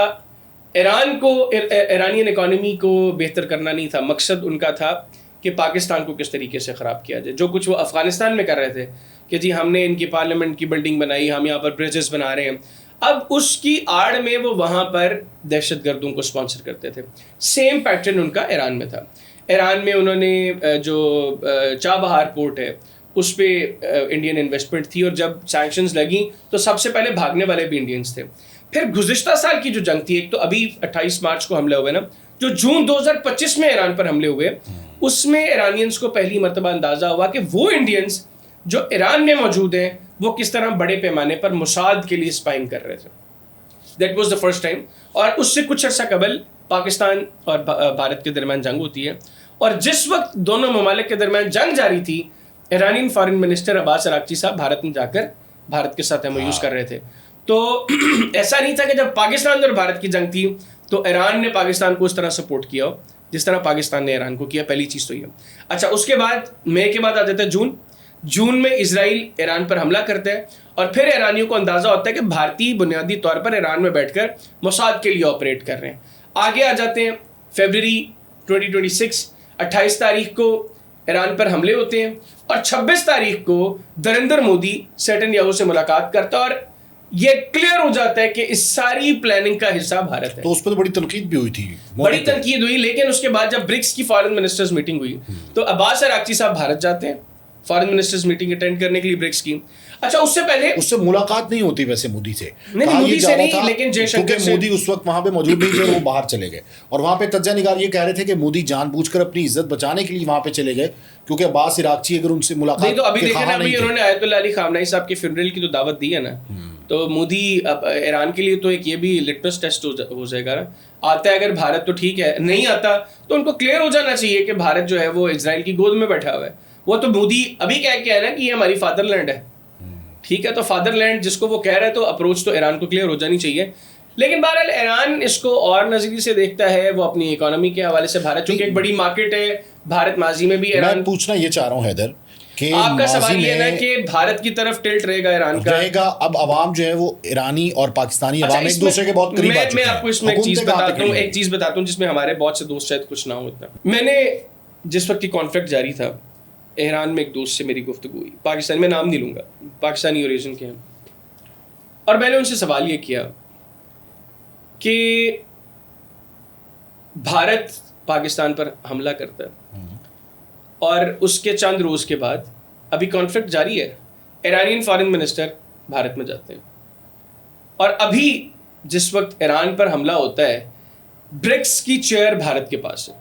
ایرانین اکانومی کو بہتر کرنا نہیں تھا, مقصد ان کا تھا کہ پاکستان کو کس طریقے سے خراب کیا جائے. جو کچھ وہ افغانستان میں کر رہے تھے کہ جی ہم نے ان کی پارلیمنٹ کی بلڈنگ بنائی, ہم یہاں پر برجز بنا رہے ہیں, اب اس کی آڑ میں وہ وہاں پر دہشت گردوں کو اسپانسر کرتے تھے. سیم پیٹرن ان کا ایران میں تھا. ایران میں انہوں نے جو چابہار پورٹ ہے اس پہ انڈین انویسٹمنٹ تھی, اور جب سینکشنز لگیں تو سب سے پہلے بھاگنے والے بھی انڈینز تھے. پھر گزشتہ سال کی جو جنگ تھی, ایک تو ابھی 28 مارچ کو حملے ہوئے نا, جو جون 2025 میں ایران پر حملے ہوئے, اس میں ایرانینز کو پہلی مرتبہ اندازہ ہوا کہ وہ انڈینز جو ایران میں موجود ہیں وہ کس طرح بڑے پیمانے پر موساد کے لیے اسپائنگ کر رہے تھے. That was the first time. اور اس سے کچھ عرصہ قبل پاکستان اور بھارت کے درمیان جنگ ہوتی ہے, اور جس وقت دونوں ممالک کے درمیان جنگ جاری تھی, ایرانین فارن منسٹر عباس اراغچی صاحب بھارت میں جا کر بھارت کے ساتھ MOUs کر رہے تھے. تو ایسا نہیں تھا کہ جب پاکستان اور بھارت کی جنگ تھی تو ایران نے پاکستان کو اس طرح سپورٹ کیا ہو جس طرح پاکستان نے ایران کو کیا. پہلی چیز تو یہ. اچھا, اس کے بعد مئی کے بعد آ جاتا ہے جون میں اسرائیل ایران پر حملہ کرتا ہے, اور پھر ایرانیوں کو اندازہ ہوتا ہے کہ بھارتی بنیادی طور پر ایران میں بیٹھ کر موساد کے لیے آپریٹ کر رہے ہیں. آگے آ جاتے ہیں فیبرری 2026, 28 تاریخ کو ایران پر حملے ہوتے ہیں, اور 26 تاریخ کو نریندر مودی نیتن یاہو سے ملاقات کرتا ہے, اور یہ کلیئر ہو جاتا ہے کہ اس ساری پلاننگ کا حصہ بھارت ہے. تو اس پہ بڑی تنقید بھی ہوئی تھی, بڑی تنقید ہوئی. لیکن اس کے بعد جب برکس کی فارن منسٹرز میٹنگ ہوئی تو عباس اراغچی صاحب بھارت جاتے ہیں فارن منسٹرز میٹنگ اٹینڈ کرنے کے لیے برکس کی. اچھا, اس سے پہلے اس سے ملاقات نہیں ہوتی ویسے مودی سے, مودی سے نہیں, لیکن جے شنکر سے. مودی اس وقت وہاں پہ موجود نہیں تھے, وہ باہر چلے گئے, اور وہاں پہ تجزیہ نگار یہ کہہ رہے تھے کہ مودی جان بوجھ کر اپنی عزت بچانے کے لیے وہاں پہ چلے گئے, کیونکہ عباس اراغچی اگر ان سے ملاقات نہیں تو ابھی دیکھیں نا, ابھی انہوں نے آیت اللہ علی خامنہئی صاحب کے فنرل کی تو دعوت دی ہے نا, تو مودی ایران کے لیے تو ایک یہ بھی لٹمس ٹیسٹ ہو جائے گا نا. آتا ہے اگر بھارت تو ٹھیک ہے, نہیں آتا تو ان کو کلیئر ہو جانا چاہیے کہ بھارت جو ہے وہ اسرائیل کی گود میں بیٹھا ہوا ہے. وہ تو مودی ابھی کیا ہے نا کہ یہ ہماری فادر لینڈ ہے, ٹھیک ہے, تو فادر لینڈ جس کو وہ کہہ رہے ہیں تو اپروچ تو ایران کو کلیئر ہو جانی چاہیے. لیکن بہرحال ایران اس کو اور نظریے سے دیکھتا ہے, وہ اپنی اکانومی کے حوالے سے بھارت چونکہ ایک بڑی مارکیٹ ہے, بھارت ماضی میں بھی ایران. میں پوچھنا یہ چاہ رہا ہوں حیدر کہ آپ کا سوال یہ نا کہ بھارت کی طرف ٹلٹ رہے گا ایران کا رہے گا. اب عوام جو ہے وہ ایرانی اور پاکستانی عوام ایک دوسرے کے بہت قریب آ چکے ہیں. میں آپ کو اس میں ایک چیز بتاتا ہوں جس میں ہمارے بہت سے دوست شاید کچھ نہ ہو اتنا. میں نے جس وقت کی کانفلکٹ جاری تھا ایران میں ایک دوست سے میری گفتگو ہوئی, پاکستانی, میں نام نہیں لوں گا, پاکستانی اوریجن کے ہیں, اور میں نے ان سے سوال یہ کیا کہ بھارت پاکستان پر حملہ کرتا ہے اور اس کے چند روز کے بعد ابھی کانفلکٹ جاری ہے, ایرانین فارن منسٹر بھارت میں جاتے ہیں, اور ابھی جس وقت ایران پر حملہ ہوتا ہے برکس کی چیئر بھارت کے پاس ہے.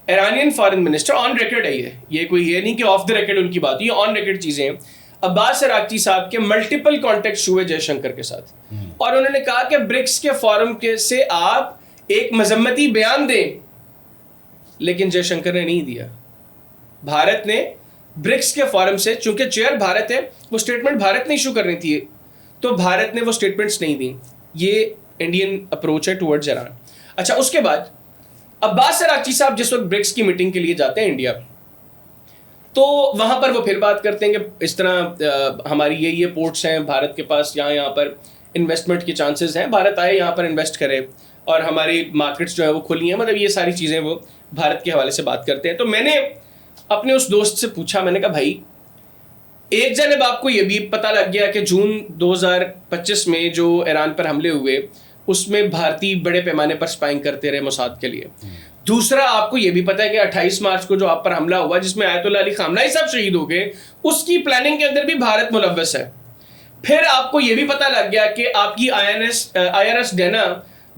Iranian foreign minister on record ہے, یہ کوئی یہ نہیں کہ آف دا ریکارڈ ان کی بات, یہ آن ریکارڈ چیزیں ہیں. عباس اراغچی صاحب کے ملٹیپل کانٹیکٹس ہوئے جے شنکر کے ساتھ, اور انہوں نے کہا کہ برکس کے فورم سے آپ ایک مذمتی بیان دیں, لیکن جے شنکر نے نہیں دیا. بھارت نے برکس کے فورم سے, چونکہ چیئر بھارت ہے, وہ اسٹیٹمنٹ بھارت نے ایشو کرنی تھی, تو بھارت نے وہ اسٹیٹمنٹس نہیں دیں. یہ انڈین اپروچ ہے ٹورڈز ایران. اچھا, اس کے بعد عباس اراغچی صاحب جس وقت برکس کی میٹنگ کے لیے جاتے ہیں انڈیا, تو وہاں پر وہ پھر بات کرتے ہیں کہ اس طرح ہماری یہ پورٹس ہیں بھارت کے پاس, یہاں پر انویسٹمنٹ کے چانسز ہیں, بھارت آئے یہاں پر انویسٹ کرے, اور ہماری مارکیٹس جو ہیں وہ کھلی ہیں, مطلب یہ ساری چیزیں وہ بھارت کے حوالے سے بات کرتے ہیں. تو میں نے اپنے اس دوست سے پوچھا, میں نے کہا بھائی ایک جانب آپ کو یہ بھی پتہ لگ گیا کہ جون 2025 میں جو ایران پر حملے ہوئے اس میں بھارتی بڑے پیمانے پر اسپائنگ کرتے رہے موساد کے لیے. دوسرا آپ کو یہ بھی پتہ ہے کہ 28 مارچ کو جو آپ پر حملہ ہوا جس میں آیت اللہ علی خامنہئی صاحب شہید ہو گئے, اس کی پلاننگ کے اندر بھی بھارت ملوث ہے. پھر آپ کو یہ بھی پتہ لگ گیا کہ آپ کی IRS ڈینا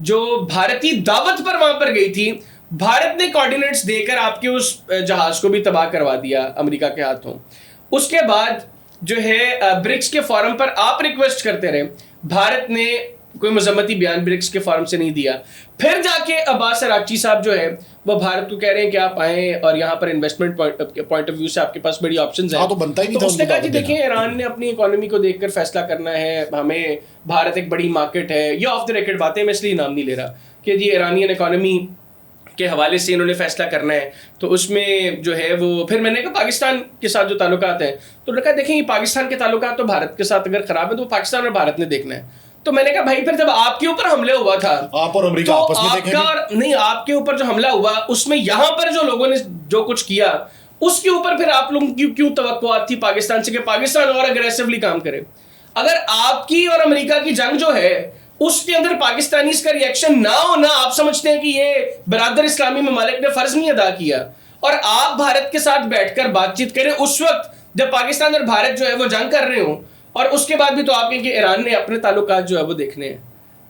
جو بھارتی دعوت پر وہاں پر گئی تھی, بھارت نے کوارڈینیٹس دے کر آپ کے اس جہاز کو بھی تباہ کروا دیا امریکہ کے ہاتھوں. اس کے بعد جو ہے برکس کے فورم پر آپ ریکویسٹ کرتے رہے, بھارت نے کوئی مذمتی بیان برکس کے فورم سے نہیں دیا. پھر جا کے عباس اراغچی صاحب جو ہے وہ بھارت کو کہہ رہے ہیں کہ آپ آئیں اور یہاں پر انویسٹمنٹ پوائنٹ آف ویو سے آپ کے پاس بڑی آپشنز ہیں. تو اس نے کہا کہ دیکھیں ایران نے اپنی اکانومی کو دیکھ کر فیصلہ کرنا ہے, ہمیں بھارت ایک بڑی مارکیٹ ہے. یہ آف دی ریکارڈ باتیں, میں اس لیے نام نہیں لے رہا, کہ جی ایرانین اکانومی کے حوالے سے انہوں نے فیصلہ کرنا ہے. تو اس میں جو ہے وہ پھر میں نے کہا پاکستان کے ساتھ جو تعلقات ہیں, تو انہوں نے کہا دیکھیں یہ پاکستان کے تعلقات تو بھارت کے ساتھ اگر خراب ہے تو پاکستان اور بھارت نے دیکھنا ہے. تو میں نے کہا بھائی پھر جب آپ کے اوپر حملے ہوا تھا, آپ اور امریکہ آپس میں دیکھیں گے, نہیں آپ کے اوپر جو حملہ ہوا اس میں یہاں پر جو لوگوں نے جو کچھ کیا اس کے اوپر پھر آپ لوگوں کی کیوں توقعات تھی پاکستان سے کہ پاکستان اور اگریسولی کام کرے؟ اگر آپ کی اور امریکہ کی جنگ جو ہے اس کے اندر پاکستانیز کا ریئیکشن نہ ہونا, آپ سمجھتے ہیں کہ یہ برادر اسلامی ممالک نے فرض نہیں ادا کیا, اور آپ بھارت کے ساتھ بیٹھ کر بات چیت کریں اس وقت جب پاکستان اور بھارت جو ہے وہ جنگ کر رہے ہوں, اور اس کے بعد بھی تو آپ کہیں کہ ایران نے اپنے تعلقات جو ہے وہ دیکھنے ہیں.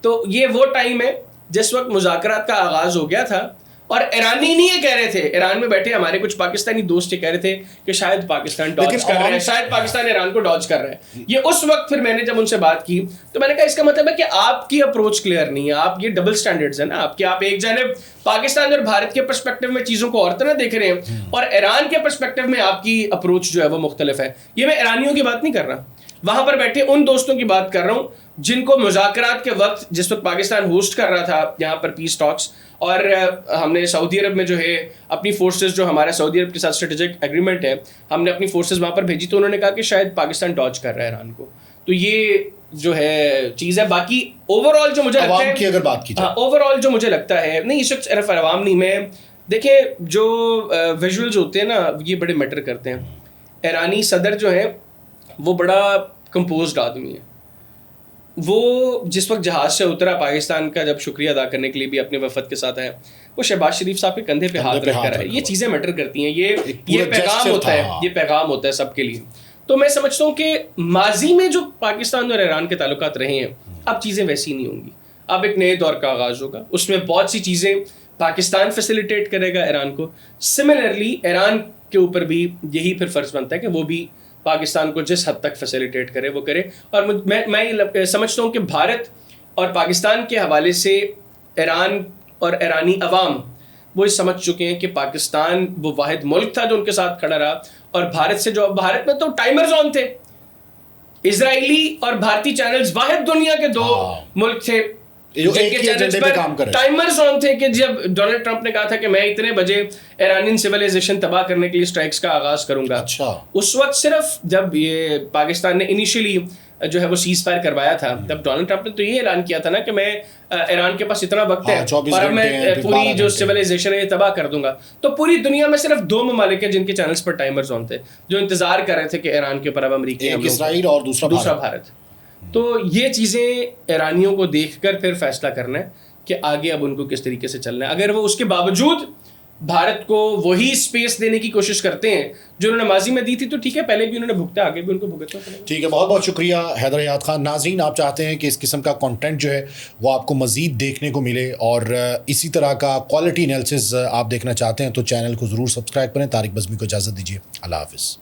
تو یہ وہ ٹائم ہے جس وقت مذاکرات کا آغاز ہو گیا تھا, اور ایرانی نہیں یہ کہہ رہے تھے, ایران میں بیٹھے ہمارے کچھ پاکستانی دوست یہ کہہ رہے تھے کہ شاید پاکستان ڈاج کر رہا ہے, شاید پاکستان ایران کو ڈاج کر رہا ہے. یہ اس وقت پھر میں نے جب ان سے بات کی تو میں نے کہا اس کا مطلب ہے کہ آپ کی اپروچ کلیئر نہیں ہے, آپ یہ ڈبل سٹینڈرڈز ہیں نا آپ کے, آپ ایک جانب پاکستان اور بھارت کے پرسپیکٹو میں چیزوں کو اور طرح دیکھ رہے ہیں, اور ایران کے پرسپیکٹو میں آپ کی اپروچ جو ہے وہ مختلف ہے. یہ میں ایرانیوں کی بات نہیں کر رہا, وہاں پر بیٹھے ان دوستوں کی بات کر رہا ہوں جن کو مذاکرات کے وقت جس وقت پاکستان ہوسٹ کر رہا تھا یہاں پر پیس ٹاکس, اور ہم نے سعودی عرب میں جو ہے اپنی فورسز, جو ہمارا سعودی عرب کے ساتھ اسٹریٹجک ایگریمنٹ ہے, ہم نے اپنی فورسز وہاں پر بھیجی, تو انہوں نے کہا کہ شاید پاکستان ڈاج کر رہا ہے ایران کو. تو یہ جو ہے چیز ہے. باقی اوور آل جو مجھے لگتا ہے, اگر بات کی جائے اوور آل جو مجھے لگتا ہے, نہیں اس وقت صرف عوام نہیں, میں دیکھیں جو ویژولز ہوتے ہیں نا یہ بڑے میٹر کرتے ہیں. ایرانی صدر جو ہے وہ بڑا کمپوزڈ آدمی ہے, وہ جس وقت جہاز سے اترا پاکستان کا جب شکریہ ادا کرنے کے لیے بھی اپنے وفد کے ساتھ آیا, وہ شہباز شریف صاحب کے کندھے پہ ہاتھ رکھ کر آئے. یہ چیزیں میٹر کرتی ہیں, یہ پیغام ہوتا ہے, یہ پیغام ہوتا ہے سب کے لیے. تو میں سمجھتا ہوں کہ ماضی میں جو پاکستان اور ایران کے تعلقات رہے ہیں اب چیزیں ویسی نہیں ہوں گی, اب ایک نئے دور کا آغاز ہوگا, اس میں بہت سی چیزیں پاکستان فیسیلیٹیٹ کرے گا ایران کو. سملرلی ایران کے اوپر بھی یہی پھر فرض بنتا ہے کہ وہ بھی پاکستان کو جس حد تک فیسیلیٹیٹ کرے وہ کرے. اور میں سمجھتا ہوں کہ بھارت اور پاکستان کے حوالے سے ایران اور ایرانی عوام وہ سمجھ چکے ہیں کہ پاکستان وہ واحد ملک تھا جو ان کے ساتھ کھڑا رہا, اور بھارت سے جو بھارت میں تو ٹائمر زون تھے, اسرائیلی اور بھارتی چینلز واحد دنیا کے دو ملک تھے ٹائمر زون تھے کہ جب ڈونلڈ ٹرمپ نے کہا تھا کہ میں اتنے بجے ایرانین سویلائزیشن تباہ کرنے کے لیے اسٹرائکس کا آغاز کروں گا. اس وقت صرف جب یہ پاکستان نے انیشیلی جو ہے وہ سیز فائر کروایا تھا, تب ڈونلڈ ٹرمپ نے تو یہ اعلان کیا تھا نا کہ میں ایران کے پاس اتنا وقت ہے اور اب میں پوری جو سویلائزیشن ہے یہ تباہ کر دوں گا. تو پوری دنیا میں صرف 2 ممالک ہیں جن کے چینلز پر ٹائمر زون تھے, جو انتظار کر رہے تھے کہ ایران کے اوپر اب امریکی اسرائیل اور دوسرا بھارت. تو یہ چیزیں ایرانیوں کو دیکھ کر پھر فیصلہ کرنا ہے کہ آگے اب ان کو کس طریقے سے چلنا ہے. اگر وہ اس کے باوجود بھارت کو وہی اسپیس دینے کی کوشش کرتے ہیں جو انہوں نے ماضی میں دی تھی تو ٹھیک ہے, پہلے بھی انہوں نے بھگتا, آگے بھی ان کو بھگتنا پڑے گا. ٹھیک ہے, بہت بہت شکریہ حیدر حیات خان. ناظرین آپ چاہتے ہیں کہ اس قسم کا کنٹینٹ جو ہے وہ آپ کو مزید دیکھنے کو ملے اور اسی طرح کا کوالٹی انالیسز آپ دیکھنا چاہتے ہیں تو چینل کو ضرور سبسکرائب کریں. طارق بزمی کو اجازت دیجیے, اللہ حافظ.